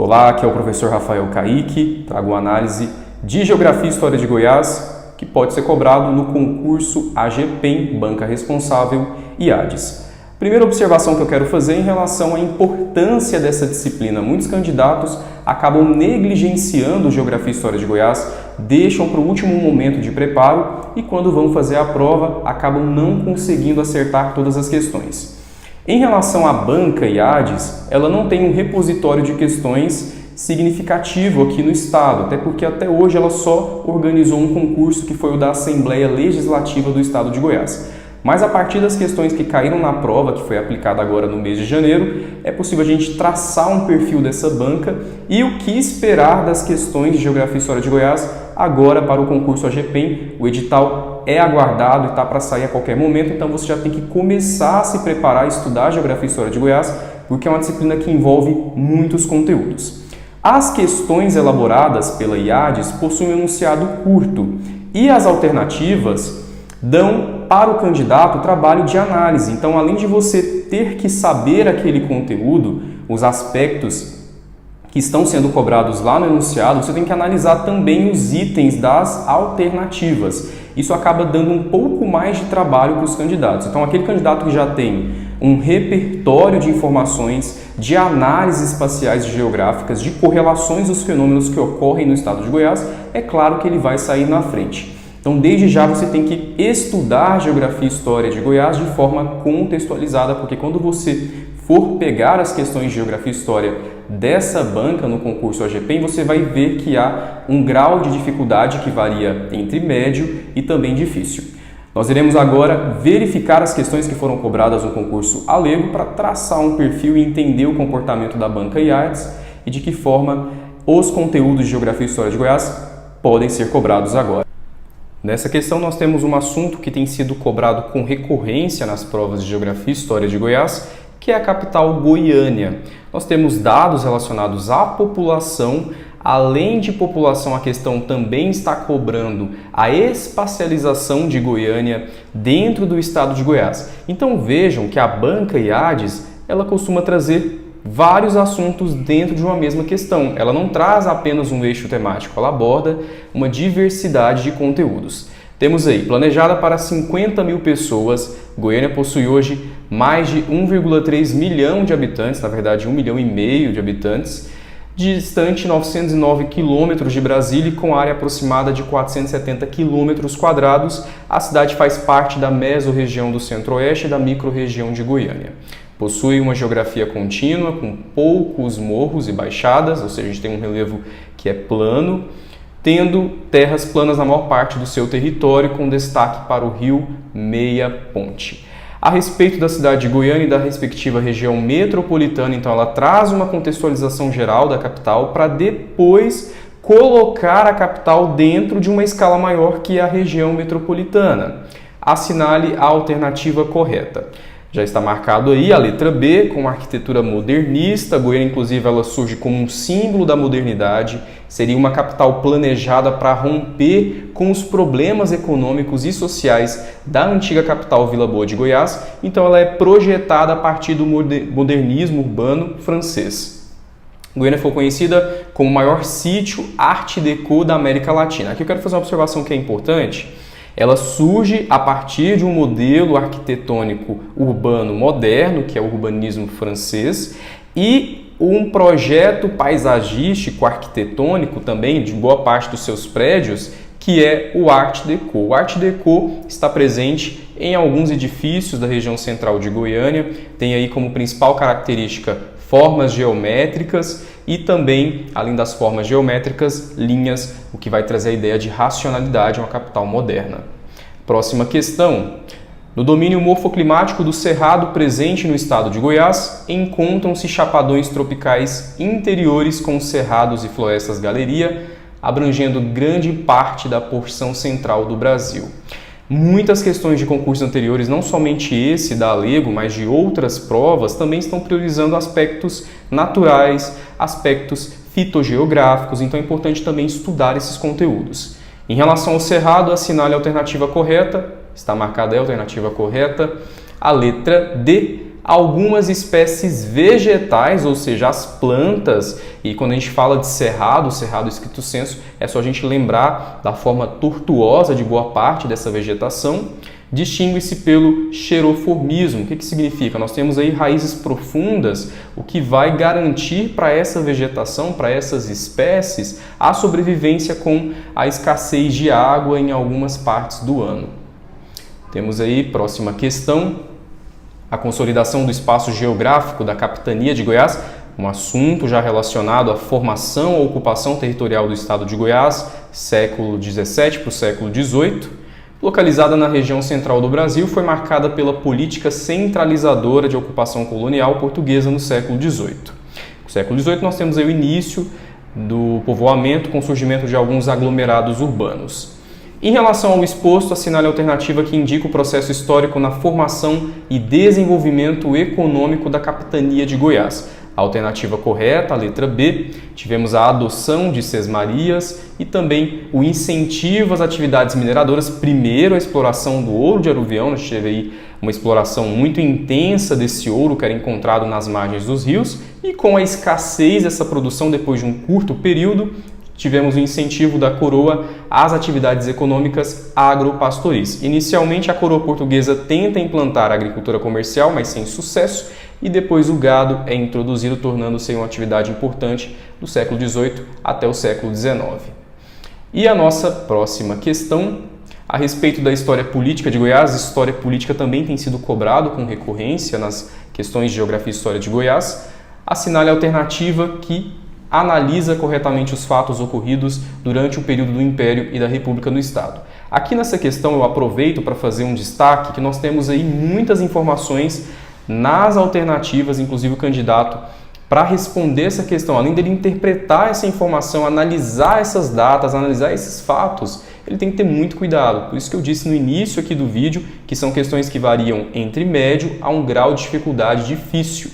Olá, aqui é o professor Rafael Caíque, trago uma análise de Geografia e História de Goiás, que pode ser cobrado no concurso AGPEM, Banca Responsável e IADES. Primeira observação que eu quero fazer em relação à importância dessa disciplina. Muitos candidatos acabam negligenciando Geografia e História de Goiás, deixam para o último momento de preparo e quando vão fazer a prova acabam não conseguindo acertar todas as questões. Em relação à banca IADES, ela não tem um repositório de questões significativo aqui no estado, até porque até hoje ela só organizou um concurso que foi o da Assembleia Legislativa do estado de Goiás. Mas a partir das questões que caíram na prova, que foi aplicada agora no mês de janeiro, é possível a gente traçar um perfil dessa banca e o que esperar das questões de Geografia e História de Goiás agora para o concurso AGPEM. O edital é aguardado e está para sair a qualquer momento, então você já tem que começar a se preparar a estudar Geografia e História de Goiás, porque é uma disciplina que envolve muitos conteúdos. As questões elaboradas pela IADES possuem um enunciado curto e as alternativas dão para o candidato o trabalho de análise. Então, além de você ter que saber aquele conteúdo, os aspectos que estão sendo cobrados lá no enunciado, você tem que analisar também os itens das alternativas. Isso acaba dando um pouco mais de trabalho para os candidatos. Então, aquele candidato que já tem um repertório de informações, de análises espaciais e geográficas, de correlações dos fenômenos que ocorrem no estado de Goiás, é claro que ele vai sair na frente. Então, desde já você tem que estudar Geografia e História de Goiás de forma contextualizada, porque quando você for pegar as questões de Geografia e História dessa banca no concurso AGPEM, você vai ver que há um grau de dificuldade que varia entre médio e também difícil. Nós iremos agora verificar as questões que foram cobradas no concurso Alego para traçar um perfil e entender o comportamento da banca IADES e de que forma os conteúdos de Geografia e História de Goiás podem ser cobrados agora. Nessa questão nós temos um assunto que tem sido cobrado com recorrência nas provas de Geografia e História de Goiás, que é a capital Goiânia. Nós temos dados relacionados à população. Além de população, a questão também está cobrando a espacialização de Goiânia dentro do estado de Goiás. Então vejam que a banca IADES, ela costuma trazer vários assuntos dentro de uma mesma questão. Ela não traz apenas um eixo temático, ela aborda uma diversidade de conteúdos. Temos aí, planejada para 50 mil pessoas, Goiânia possui hoje mais de 1,3 milhão de habitantes, na verdade 1,5 milhão de habitantes, distante 909 quilômetros de Brasília e com área aproximada de 470 quilômetros quadrados. A cidade faz parte da mesorregião do Centro-Oeste e da microrregião de Goiânia. Possui uma geografia contínua, com poucos morros e baixadas, ou seja, a gente tem um relevo que é plano, tendo terras planas na maior parte do seu território, com destaque para o rio Meia Ponte. A respeito da cidade de Goiânia e da respectiva região metropolitana, então ela traz uma contextualização geral da capital para depois colocar a capital dentro de uma escala maior que a região metropolitana. Assinale a alternativa correta. Já está marcado aí a letra B, com arquitetura modernista. Goiânia, inclusive, ela surge como um símbolo da modernidade. Seria uma capital planejada para romper com os problemas econômicos e sociais da antiga capital Vila Boa de Goiás. Então, ela é projetada a partir do modernismo urbano francês. Goiânia foi conhecida como o maior sítio Art Deco da América Latina. Aqui eu quero fazer uma observação que é importante. Ela surge a partir de um modelo arquitetônico urbano moderno, que é o urbanismo francês, e um projeto paisagístico arquitetônico também de boa parte dos seus prédios, que é o Art Deco. O Art Deco está presente em alguns edifícios da região central de Goiânia, tem aí como principal característica formas geométricas e também, além das formas geométricas, linhas, o que vai trazer a ideia de racionalidade a uma capital moderna. Próxima questão. No domínio morfoclimático do Cerrado presente no estado de Goiás, encontram-se chapadões tropicais interiores com cerrados e florestas galeria, abrangendo grande parte da porção central do Brasil. Muitas questões de concursos anteriores, não somente esse da Alego, mas de outras provas, também estão priorizando aspectos naturais, aspectos fitogeográficos, então é importante também estudar esses conteúdos. Em relação ao Cerrado, assinale a alternativa correta, está marcada a alternativa correta, a letra D, algumas espécies vegetais, ou seja, as plantas, e quando a gente fala de cerrado estricto sensu, é só a gente lembrar da forma tortuosa de boa parte dessa vegetação, distingue-se pelo xeroformismo. O que significa? Nós temos aí raízes profundas, o que vai garantir para essa vegetação, para essas espécies, a sobrevivência com a escassez de água em algumas partes do ano. Temos aí, próxima questão, a consolidação do espaço geográfico da capitania de Goiás, um assunto já relacionado à formação ou ocupação territorial do estado de Goiás, século XVII para o século XVIII, localizada na região central do Brasil, foi marcada pela política centralizadora de ocupação colonial portuguesa no século XVIII. No século XVIII nós temos aí o início do povoamento com o surgimento de alguns aglomerados urbanos. Em relação ao exposto, assinale a alternativa que indica o processo histórico na formação e desenvolvimento econômico da capitania de Goiás. A alternativa correta, a letra B, tivemos a adoção de sesmarias e também o incentivo às atividades mineradoras. Primeiro, a exploração do ouro de aluvião, nós tivemos aí uma exploração muito intensa desse ouro que era encontrado nas margens dos rios, e com a escassez dessa produção depois de um curto período, tivemos o incentivo da coroa às atividades econômicas agropastoris. Inicialmente, a coroa portuguesa tenta implantar a agricultura comercial, mas sem sucesso, e depois o gado é introduzido, tornando-se uma atividade importante do século XVIII até o século XIX. E a nossa próxima questão, a respeito da história política de Goiás. História política também tem sido cobrado com recorrência nas questões de geografia e história de Goiás. Assinale a alternativa que analisa corretamente os fatos ocorridos durante o período do Império e da República no Estado. Aqui nessa questão eu aproveito para fazer um destaque que nós temos aí muitas informações nas alternativas, inclusive o candidato, para responder essa questão, além dele interpretar essa informação, analisar essas datas, analisar esses fatos, ele tem que ter muito cuidado. Por isso que eu disse no início aqui do vídeo que são questões que variam entre médio a um grau de dificuldade difícil.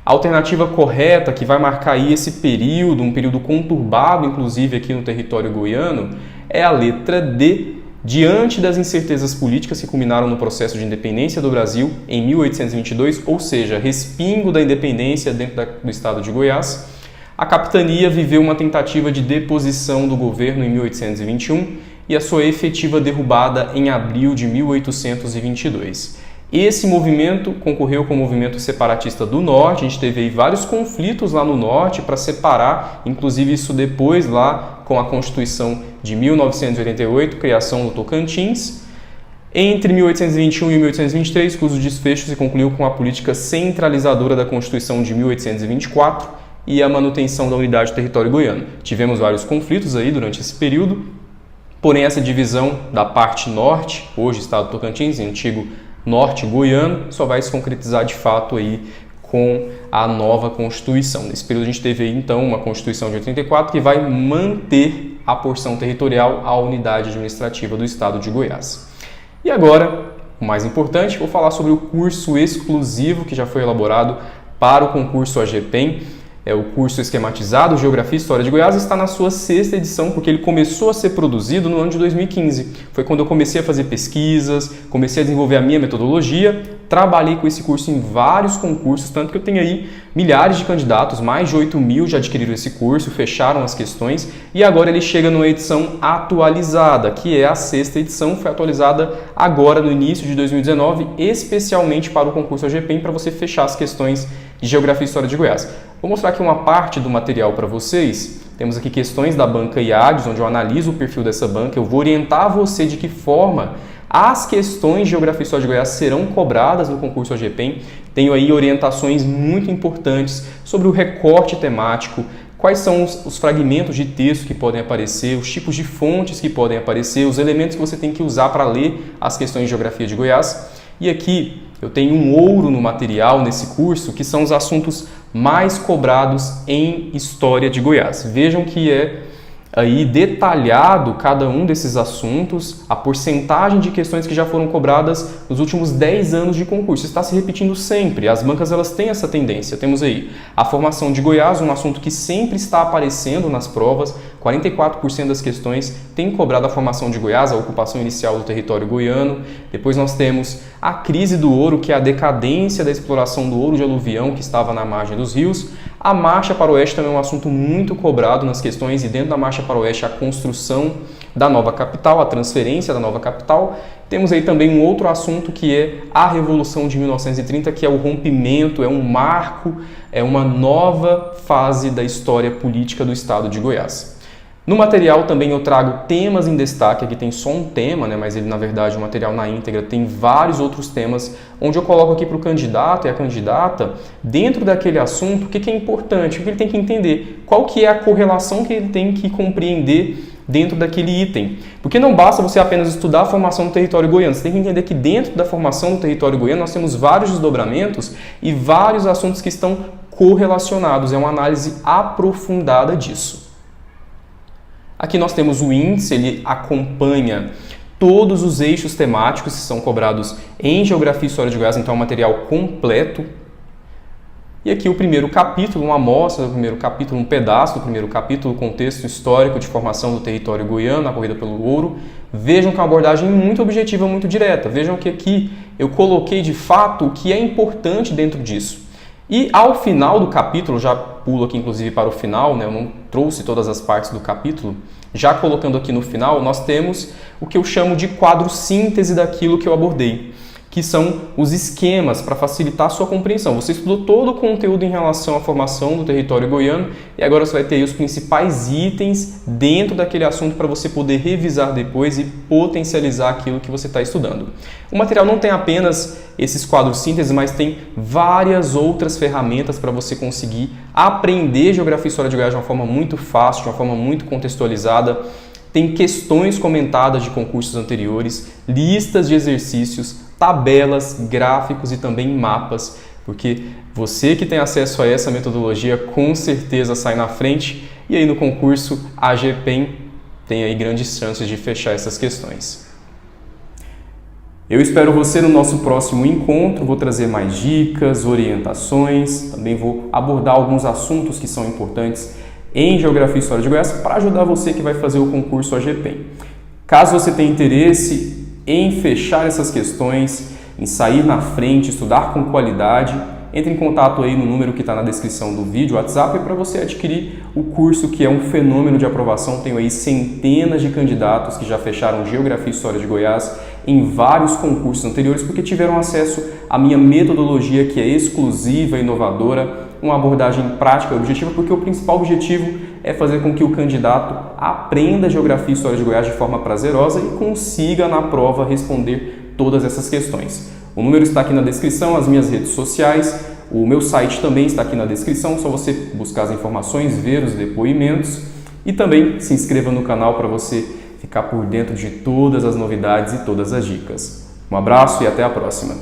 A alternativa correta, que vai marcar aí esse período, um período conturbado, inclusive aqui no território goiano, é a letra D. Diante das incertezas políticas que culminaram no processo de independência do Brasil em 1822, ou seja, respingo da independência dentro do estado de Goiás, a capitania viveu uma tentativa de deposição do governo em 1821 e a sua efetiva derrubada em abril de 1822. Esse movimento concorreu com o movimento separatista do Norte. A gente teve aí vários conflitos lá no Norte para separar, inclusive isso depois lá com a Constituição de 1988, criação do Tocantins. Entre 1821 e 1823, cujo desfecho se concluiu com a política centralizadora da Constituição de 1824 e a manutenção da unidade do território goiano. Tivemos vários conflitos aí durante esse período, porém essa divisão da parte norte, hoje estado do Tocantins, antigo norte goiano, só vai se concretizar de fato aí com a nova Constituição. Nesse período a gente teve aí então uma Constituição de 84 que vai manter a porção territorial, a unidade administrativa do estado de Goiás. E agora, o mais importante, vou falar sobre o curso exclusivo que já foi elaborado para o concurso AGPEM. É o curso esquematizado Geografia e História de Goiás, está na sua 6ª edição, porque ele começou a ser produzido no ano de 2015. Foi quando eu comecei a fazer pesquisas, comecei a desenvolver a minha metodologia, trabalhei com esse curso em vários concursos, tanto que eu tenho aí milhares de candidatos, mais de 8.000 já adquiriram esse curso, fecharam as questões, e agora ele chega numa edição atualizada, que é a 6ª edição, foi atualizada agora no início de 2019, especialmente para o concurso AGPEM, para você fechar as questões de Geografia e História de Goiás. Vou mostrar aqui uma parte do material para vocês. Temos aqui questões da banca IADES, onde eu analiso o perfil dessa banca. Eu vou orientar você de que forma as questões de Geografia e História de Goiás serão cobradas no concurso AGPEM. Tenho aí orientações muito importantes sobre o recorte temático, quais são os fragmentos de texto que podem aparecer, os tipos de fontes que podem aparecer, os elementos que você tem que usar para ler as questões de Geografia de Goiás. E aqui eu tenho um ouro no material nesse curso, que são os assuntos mais cobrados em História de Goiás. Vejam que é aí detalhado cada um desses assuntos, a porcentagem de questões que já foram cobradas nos últimos 10 anos de concurso. Está se repetindo sempre, as bancas elas têm essa tendência. Temos aí a formação de Goiás, um assunto que sempre está aparecendo nas provas, 44% das questões têm cobrado a formação de Goiás, a ocupação inicial do território goiano. Depois nós temos a crise do ouro, que é a decadência da exploração do ouro de aluvião que estava na margem dos rios. A marcha para o oeste também é um assunto muito cobrado nas questões, e dentro da marcha para o oeste a construção da nova capital, a transferência da nova capital. Temos aí também um outro assunto que é a Revolução de 1930, que é o rompimento, é um marco, é uma nova fase da história política do estado de Goiás. No material também eu trago temas em destaque, aqui tem só um tema, né, mas ele na verdade o material na íntegra tem vários outros temas, onde eu coloco aqui para o candidato e a candidata, dentro daquele assunto, o que é importante, o que ele tem que entender, qual que é a correlação que ele tem que compreender dentro daquele item. Porque não basta você apenas estudar a formação do território goiano, você tem que entender que dentro da formação do território goiano nós temos vários desdobramentos e vários assuntos que estão correlacionados, é uma análise aprofundada disso. Aqui nós temos o índice, ele acompanha todos os eixos temáticos que são cobrados em Geografia e História de Goiás, então é um material completo. E aqui o primeiro capítulo, uma amostra do primeiro capítulo, um pedaço do primeiro capítulo, contexto histórico de formação do território goiano, na corrida pelo ouro. Vejam que é uma abordagem muito objetiva, muito direta. Vejam que aqui eu coloquei de fato o que é importante dentro disso. E ao final do capítulo, já pulo aqui inclusive para o final, né? Eu não trouxe todas as partes do capítulo, já colocando aqui no final, nós temos o que eu chamo de quadro síntese daquilo que eu abordei, que são os esquemas para facilitar a sua compreensão. Você estudou todo o conteúdo em relação à formação do território goiano e agora você vai ter aí os principais itens dentro daquele assunto para você poder revisar depois e potencializar aquilo que você está estudando. O material não tem apenas esses quadros síntese, mas tem várias outras ferramentas para você conseguir aprender Geografia e História de Goiás de uma forma muito fácil, de uma forma muito contextualizada. Tem questões comentadas de concursos anteriores, listas de exercícios, tabelas, gráficos e também mapas, porque você que tem acesso a essa metodologia com certeza sai na frente e aí no concurso a AGPEM tem aí grandes chances de fechar essas questões. Eu espero você no nosso próximo encontro, vou trazer mais dicas, orientações, também vou abordar alguns assuntos que são importantes em Geografia e História de Goiás para ajudar você que vai fazer o concurso AGPEM. Caso você tenha interesse em fechar essas questões, em sair na frente, estudar com qualidade, entre em contato aí no número que está na descrição do vídeo, WhatsApp, para você adquirir o curso que é um fenômeno de aprovação. Tenho aí centenas de candidatos que já fecharam Geografia e História de Goiás em vários concursos anteriores porque tiveram acesso à minha metodologia que é exclusiva e inovadora, uma abordagem prática e objetiva, porque o principal objetivo é fazer com que o candidato aprenda Geografia e História de Goiás de forma prazerosa e consiga na prova responder todas essas questões. O número está aqui na descrição, as minhas redes sociais, o meu site também está aqui na descrição, só você buscar as informações, ver os depoimentos e também se inscreva no canal para você ficar por dentro de todas as novidades e todas as dicas. Um abraço e até a próxima!